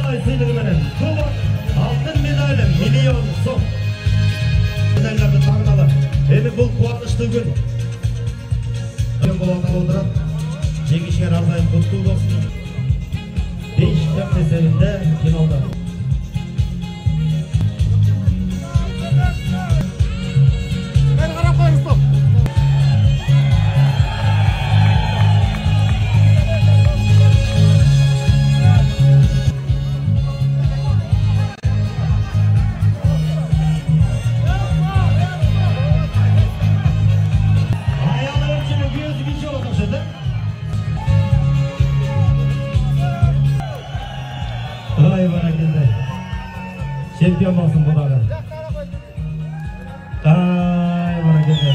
Ай сыйлығы менен Кубок алтын медалі миллион сом. Медальдарды тағынады. Эми бұл қуанышты күн. Болатын отырады. Жеңішер арнайым құтты болсын. 5-4 есебінде финалда. Ay barakende. Şampiyon olsun bu dağı. Ay barakende.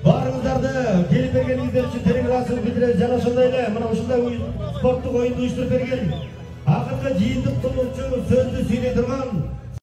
Barыңыздарды келіп бергеніңіздер үшін терең рахмет білдіреміз. Жана ошондой мына ушундай спорттук оюнду уюштуруп берген акыркы жыйынтык толуучу сөздү сүйлөй турган